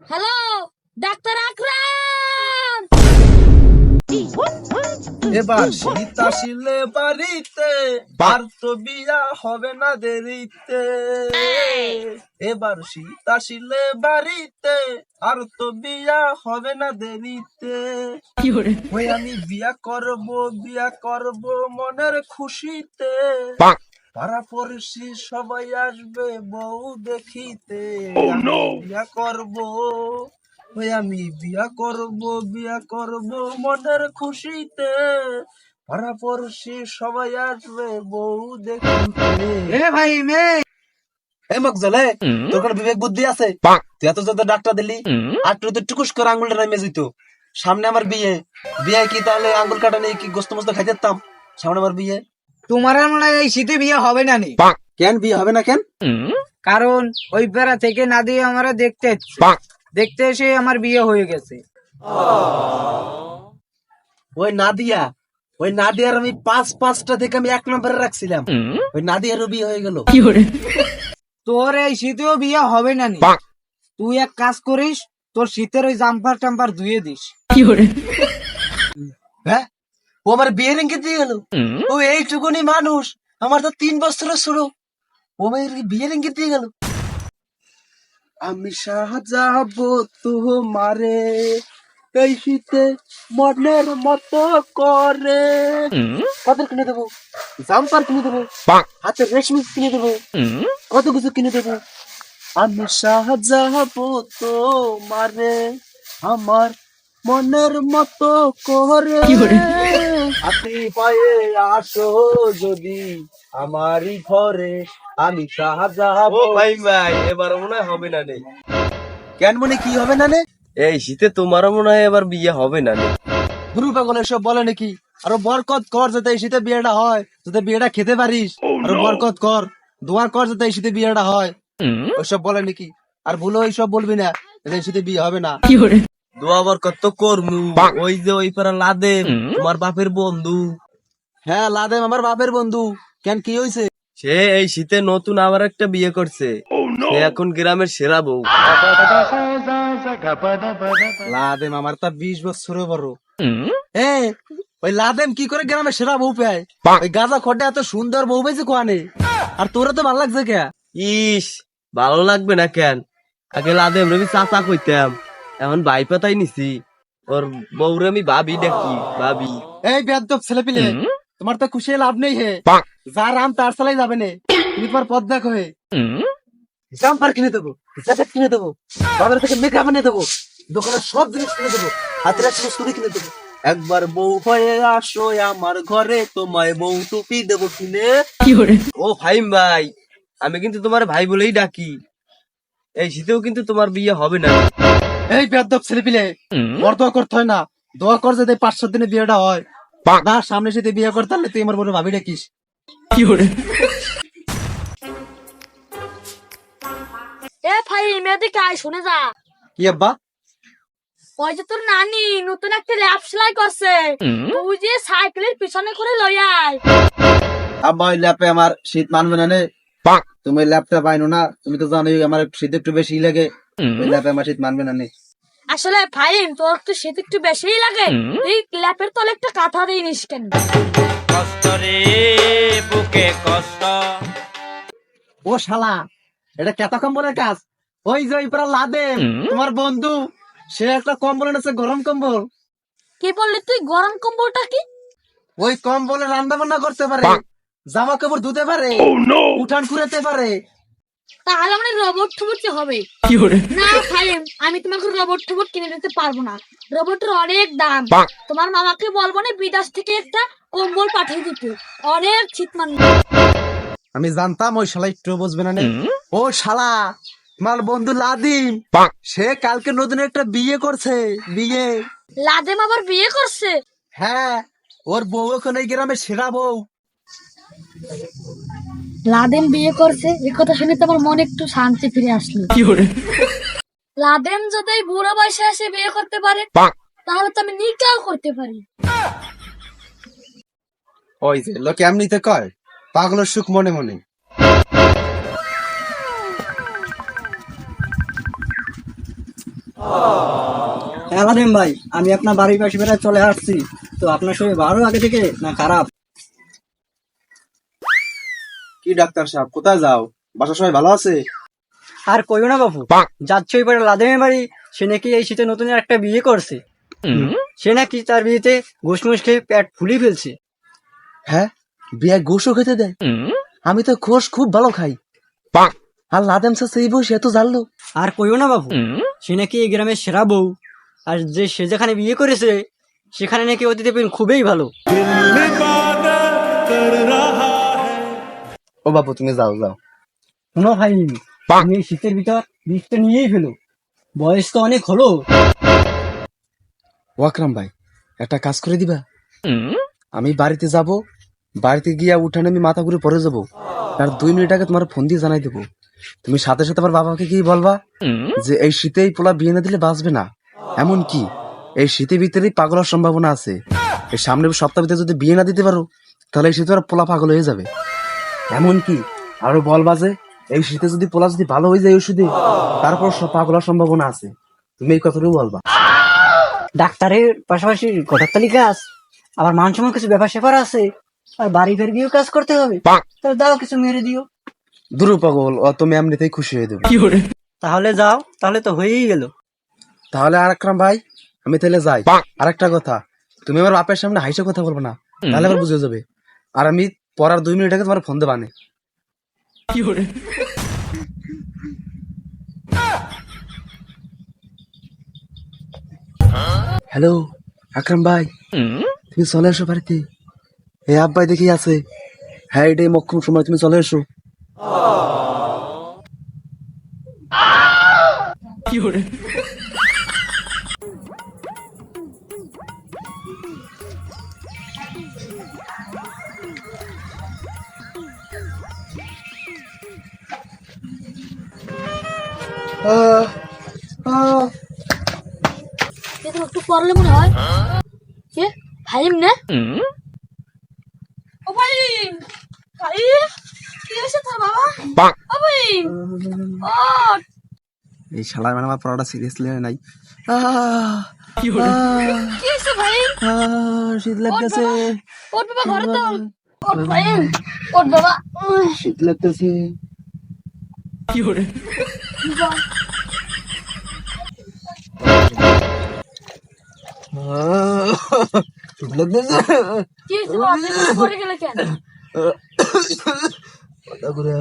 Hello, doctor আকরাম। এবার শীত আসিলে বাড়িতে আর তো বিয়া হবে না দেরিতে। এবার শীত আসিলে বাড়িতে আর তো বিয়া হবে না দেরিতে। ওই আমি বিয়া করব মনের খুশিতে। পাড়া পড়শি সবাই আসবে বউ দেখিতে। আমি বিয়া করব মনের খুশিতে। পাড়া পড়শি সবাই আসবে বউ দেখিতে। ভাই মে এই মকজলে, তোর কোনো বিবেক বুদ্ধি আছে? তুই এত যত ডাক্তার দিলি, আর তুই তো টুকুস করে আঙ্গুলটা নামে যেত। সামনে আমার বিয়ে কি তাহলে আঙ্গুল কাটা নেই কি গোস্ত মোস্ত খাই যেতাম? সামনে আমার বিয়ে। তোমার আর মনে হয় এই শীতে বিয়ে হবে না নি? কেন বিয়ে হবে না কেন? কারণ ওই বেড়া থেকে না দিয়ে আমরা দেখতে এসে আমার বিয়ে হয়ে গেছে। ওই নাদিয়ার আমি পাঁচটা থেকে আমি 1 নম্বরে রাখছিলাম। ওই নাদিয়ারও বিয়ে হয়ে গেল। তোর এই শীতেও বিয়ে হবে না নি? তুই এক কাজ করিস, তোর শীতের ওই জাম্পার টাম্পার ধুয়ে দিস। হ্যাঁ, ও আমার বিয়ের ইঙ্গিত দিয়ে গেল। ও এইটুকুনি মানুষ, আমার তো 3 বছরের ছোট। ও আমার বিয়ের ইঙ্গিত দিয়ে গেল। আমি সাজাবো তোমারে এই শীতে মনের মতো করে। কত কিনে দেবো? জাম্পার কিনে দেবো, হাতে রেশমি কিনে দেবো, কত কিছু কিনে দেবো। আমি সাজাবো তোমারে আমার মনের মতো করে। হাতি পায়ে আসো যদি আমারই ঘরে, আমি সাজাবো। ভাই এবার মনে হয় হবে না রে। কেন মনে কি হবে না নে? এই শীতে তোমারও মনে হয় এবার বিয়ে হবে না রে। গুরু পাগল এসব বলে নাকি? আরো বরকত কর যাতে এই শীতে বিয়েটা হয়, যাতে বিয়েটা খেতে পারিস। আরো বরকত কর, দোয়া কর যাতে এই শীতে বিয়েটা হয়। ওইসব বলে নাকি? আর ভুলো এইসব বলবি না, এই শীতে বিয়ে হবে না। দোয়া বরকত তো করমু। ওই যে ওই পারা লাদেম তোমার বাপের বন্ধু। হ্যাঁ, লাদেম আমার বাপের বন্ধু। কেন কি হয়েছে? সে এই শীতে নতুন আবার একটা বিয়ে করছে। সে এখন গ্রামের সেরা বউ। লাদেম আমার তা 20 বছরের বড়। ওই লাদেম কি করে গ্রামে সেরা বউ পায়? ওই গাঁজা খটে এত সুন্দর বউ পেয়েছে কোয়ানে। আর তোরা তো ভালো লাগছে কে? ইস, ভালো লাগবে না কেন? আগে লাদেম রবি চাচা কইতাম, এখন ভাই পাতাই নিছি। ওর বউরে আমি ভাবি ডাকি, ভাবি। এই বেয়াদব ছেলে পিলে, তোমার তো খুশি লাভ নেই হে। যার আম তার চালাই যাবে না। তুমি তোমার পথ দেখো হে। জাম্পার কিনে দেবো, জ্যাকেট কিনে দেবো, বাবার থেকে মেকআপ এনে দেবো, দোকানের সব জিনিস কিনে দেবো, হাতের একটা ছুরি কিনে দেবো। একবার বউ হয়ে আসো আমার ঘরে, তোমায় বউ টুপি দেবো কিনে। ও ফাহিম ভাই, আমি কিন্তু তোমার ভাই বলেই ডাকি। এই শীতেও কিন্তু তোমার বিয়ে হবে না। এই বেয়াদব ছেলে পিলে, বড় দোয়া করতে হয় না। দোয়া কর যাতে 5-7 দিনে বিয়েটা হয়। না, সামনে সাথে বিয়ে করতে হলে তুই আমার বড় ভাবি ডাকিস। এ ভাই, মেয়েদিকে আয়, শুনে যা। কি আব্বা? ওই যে তোর নানি নতুন একটা ল্যাপ সেলাই করছে, তুই যে সাইকেলের পিছনে করে লই আয়। আব্বা, ওই ল্যাপে আমার শীত মানবে না নে। তুমি ল্যাপটা পাইনো না, তুমি তো জানোই আমার শীত একটু বেশি লাগে। ওই ল্যাপে আমার শীত মানবে না নে। আসলে ফাইন, তোর তো শীত একটু বেশিই লাগে। এই ল্যাপের তলে একটা কাঁথা দিয়ে নিস কেন? কষ্ট রে বুকে কষ্ট। ও শালা, এটা কেতা কম্বলের কাজ। ওই যে ওই পাড়া লাদেম তোমার বন্ধু, সে একটা কম্বল এনেছে, গরম কম্বল। কি বললি তুই? গরম কম্বলটা কি? ওই কম্বলে রান্না বান্না করতে পারে, জামা কাপড় ধুতে পারে, উঠান কুড়াতে পারে। তাহলে মানে রোবট ঠোবট কি হবে? না ফাইন, আমি তোমাকে রোবট ঠোবট কিনে দিতে পারবো না। রোবটের অনেক দাম। তোমার মামাকে বলবো না বিদেশ থেকে একটা কম্বল পাঠিয়ে দিতে, অনেক শীত মানবে। আমি জানতাম ওই শালা একটু বুঝবে না নে। ও শালা, তোমার বন্ধু লাদিম, সে কালকে নতুন একটা বিয়ে করছে। বিয়ে? লাদেম আবার বিয়ে করছে? হ্যাঁ, ওর বউ এখন এই গ্রামে সেরা বউ। লাদেম বিয়ে করছে, এই কথা শুনে তো আমার মনে একটু শান্তি ফিরে আসলো। লাদেম যদি বুড়ো বয়সে এসে বিয়ে করতে পারে, তাহলে তো আমি নিকাও করতে পারি। ওই যে লোকে এমনিতে কয় পাগলের সুখ মনে মনে। হ্যাঁ আলাদিন ভাই, আমি আপনার বাড়ির পাশে বেড়ায় চলে আসছি। তো আপনার শরীর ভালো আগে থেকে না খারাপ? কি ডাক্তার সাহেব, কোথায় যাও? বাসা সবাই ভালো আছে? আর কইও না বাবু, যাচ্ছে ওই পারে লাদেমের বাড়ি। সে নাকি এই শীতে নতুন একটা বিয়ে করছে। সে নাকি তার বিয়েতে ঘুষমুষ খেয়ে পেট ফুলিয়ে ফেলছে। হ্যাঁ, বিয়ে গোশও খেতে দেয়? আমি তো ঘোষ খুব ভালো খাই। আর লাদেম স্যার সেই বসে এত জানলো? আর কইও না বাবু, সে নাকি এই গ্রামের সেরা বউ। আর যে সে যেখানে বিয়ে করেছে সেখানে নাকি অতিথি খুবই ভালো। ও বাবু তুমি যাও যাও। শোনো ভাই, তুমি এই শীতের ভিতর বিষটা নিয়েই ফেলো, বয়স তো অনেক হলো। ওয়াকরাম ভাই, একটা কাজ করে দিবা? আমি বাড়িতে যাব, বাড়িতে গিয়া উঠানে আমি মাথা ঘুরে পড়ে যাবো। তার 2 মিনিট আগে তোমার ফোন দিয়ে জানাই দেবো। তুমি সাথে সাথে আমার বাবাকে কি বলবা যে এই শীতে এই পোলা বিয়ে না দিলে বাঁচবে না। এমন কি এই শীতের ভিতরেই পাগল হওয়ার সম্ভাবনা আছে। এই সামনের সপ্তাহ ভিতরে যদি বিয়ে না দিতে পারো তাহলে এই শীতে আর পোলা পাগল হয়ে যাবে। এমন কি আরো বলবা যে এই শীতে যদি পোলা যদি ভালো হয়ে যায় ওষুধে, তারপর সব পাগল হওয়ার সম্ভাবনা আছে। তুমি এই কথাটাও বলবা। ডাক্তারের পাশাপাশি ঘটাত্তালি কাজ, আবার মান সম্মান কিছু ব্যাপার স্যাপার আছে, আর বাড়ি ফের গিয়েও কাজ করতে হবে। তাহলে দাও কিছু মেরে দিও। দুরু পাগল, ও তুমি এমনিতেই খুশি হয়ে দেবে। তাহলে যাও, তাহলে তো হয়েই গেল। তাহলে আর আকরাম ভাই, আমি তাহলে যাই। আর একটা কথা, তুমি আমার বাপের সামনে হাইসে কথা বলবে না, তাহলে আবার বুঝে যাবে। আর আমি পড়ার 2 মিনিট আগে তোমার ফোন দেবা নে। হ্যালো আকরাম ভাই, তুমি চলে এসো বাড়িতে। এই আব্বাই দেখি আছে। হ্যাঁ, এটাই মক্ষম সময়, তুমি চলে এসো। একটু পড়লে মনে হয় কে ফাইম না। ও ফাইম, ফাইম কি হয়েছে তোর বাবা? ও ফাইম, ও এই শালার মানে আমার পড়াটা সিরিয়াসলি নাই। কি হয়েছে ফাইম? শীত লাগতেছে। ওর বাবা ঘরে তো। ওর ফাইম, ওর বাবা শীত লাগতেছে। শীত লাগতেছে। কি হয়েছে বাবা? আপনি পড়ে গেলে কেন? মাথা ঘুরে,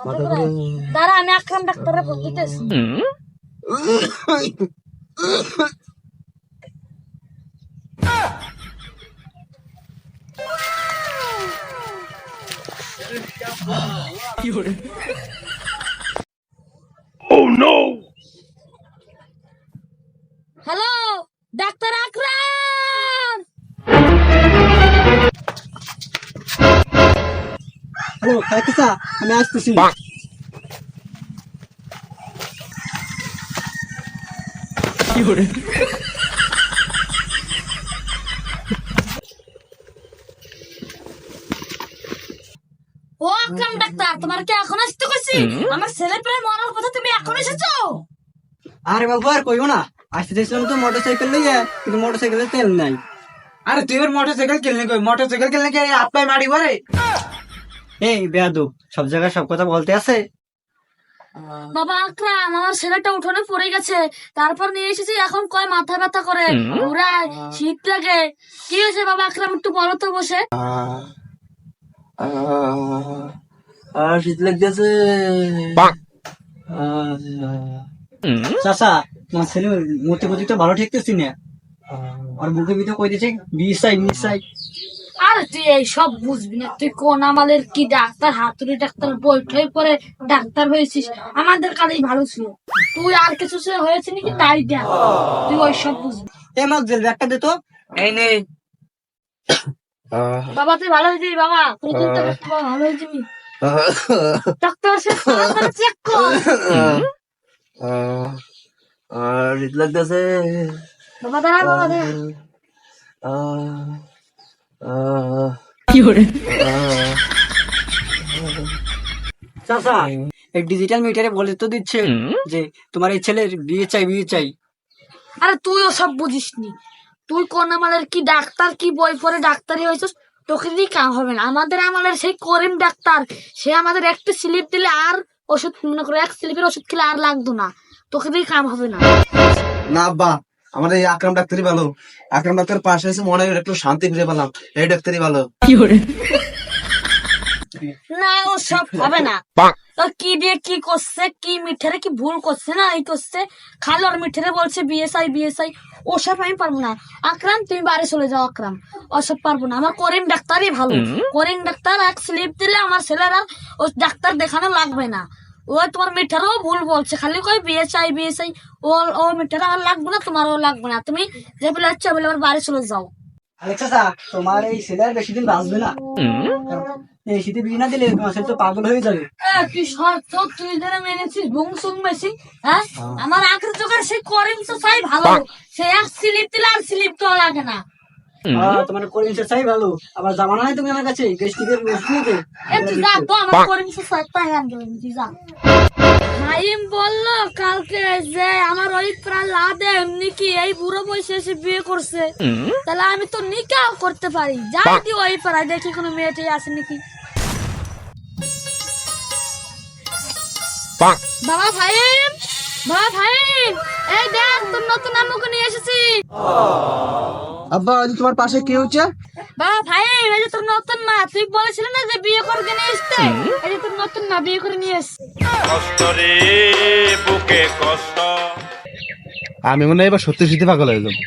মাথা ঘুরে। দাঁড়া, আমি আকরাম ডাক্তারের ফোন দিতেছি। হ্যালো ডাক্তার আকরাম। হ্যালো কাকিসা, আমি আসতেছি। ও আকরাম ডাক্তার, তোমার কি এখন আসতে কইছি? আমার ছেলে প্রায় মরার কথা, তুমি এখন এসেছো? আরে বাবু আর কইও না, আসতে চাইছিলাম তো মোটরসাইকেল লইয়া, কিন্তু মোটরসাইকেলের তেল নাই। আরে তুই এবার মোটরসাইকেল কিনলে কই? মোটরসাইকেল কিনলে কি আপনার মারি ভরে? এই বেয়াদব, সব জায়গায় সব কথা বলতে আছে। বাবা আকরাম, আমার ছেলেটা উঠোনে পড়ে গেছে, তারপর নিয়ে এসেছি, এখন কয় মাথা ব্যথা করে, ঘুরায়, শীত লাগে। কি হয়েছে বাবা আকরাম, একটু বলো তো বসে। আর শীত লাগতেছে। চাচা, তোমার ছেলে মতি গতি তো ভালো ঠেকতেছি না। আর বুকে ভিতরে কই দিছে বিষ চাই, বিষ চাই। আর তুই এই সব বুঝবি না, তুই কোন আমাদের কি ডাক্তার, হাতুড়ি ডাক্তার বৈঠই পরে ডাক্তার হয়েছিস। আমাদের কালেই ভালো ছিল, তুই আর কিছু সে হয়েছে নাকি তাই দেখ, তুই ওই সব বুঝবি। এ মাক জেল একটা দে তো। এই নে। বাবা তুই ভালো হয়েছিস বাবা, তুই চিন্তা করিস না, বাবা, ভালো হয়েছিস। ডাক্তার সে চেক কর। আর শীত লাগতেছে। বাবা দাঁড়া, বাবা দাঁড়া। চাচা এই ডিজিটাল মিটারে বলে তো দিচ্ছে যে তোমার এই ছেলের বিয়ে চাই বিয়ে চাই। আরে তুই ওসব বুঝিস নি, তুই কোন আমলের কি ডাক্তার, কি বই পড়ে ডাক্তারি হয়েছিস, তোকে দিয়ে কাম হবে না। আমাদের আমলের সেই করিম ডাক্তার, সে আমাদের একটা স্লিপ দিলে আর ওষুধ, মনে করো এক স্লিপের ওষুধ খেলে আর লাগতো না, তোকে দিয়ে কাম হবে না। না আব্বা, আমাদের এই আকরাম ডাক্তারই ভালো। আকরাম ডাক্তার পাশে এসে মনে হয় একটু শান্তি খুঁজে পেলাম, এই ডাক্তারই ভালো। না ওসব হবে না। তোর কি দিয়ে কি করছে, কি মিঠারে কি ভুল করছে না এই করছে, খালি ওর মিঠারে বলছে বিয়ে চাই বিয়ে চাই, ওসব আমি পারবো না। আকরাম তুমি বাড়ি চলে যাও, আকরাম ওসব পারবো না। আমার করিম ডাক্তারই ভালো, করিম ডাক্তার এক স্লিপ দিলে আমার ছেলের আর ও ডাক্তার দেখানো লাগবে না। ও তোমার মিঠারও ভুল বলছে, খালি কই বিয়ে চাই বিয়ে চাই, ও মিঠার আর লাগবে না, তোমারও লাগবে না। তুমি যে বলে হচ্ছে বলে আমার বাড়ি চলে যাও। আরে চাচা তোমার এই ছেলে আর বেশি দিন বাঁচবে না, এই শীতে বিয়ে না দিলে তোমার ছেলে তো পাগল হয়ে যাবে। তুই শর্ত তুই যারা মেনেছিস বুংসুং বেশি, হ্যাঁ আমার আখের চোখের সেই করিম তো চাই ভালো, সে এক স্লিপ দিলে আর স্লিপ তো লাগে না। তোমার করিম চাই ভালো, আবার জামানা নাই তুমি আমার কাছে গেস্টিকের বসতে। তুই যা তো, আমার করিম চাই তাই আনবেন, তুই যা। হাইম বললো কালকে যে আমার ওই প্রাণ লাদে এমনি কি এই বুড়ো বয়সে এসে বিয়ে করছে, তাহলে আমি তো নিকাহ করতে পারি। যাই দি ওই পাড়ায় দেখি কোনো মেয়েটাই আছে নাকি। বাবা ভাইম, বাবা ভাইম, এই দেখ তোর নতুন আম্মুকে নিয়ে এসেছি। আব্বা ওই যে তোমার পাশে কি হচ্ছে? বাবা ভাইম, এই যে তোর নতুন মা, তুই বলেছিলি না যে বিয়ে করে নিয়ে আসতে, এই যে তোর নতুন মা বিয়ে করে নিয়ে এসছে। বুকে কষ্ট। আমি মনে হয় এবার সত্যি সত্যি পাগল হয়ে যাবো।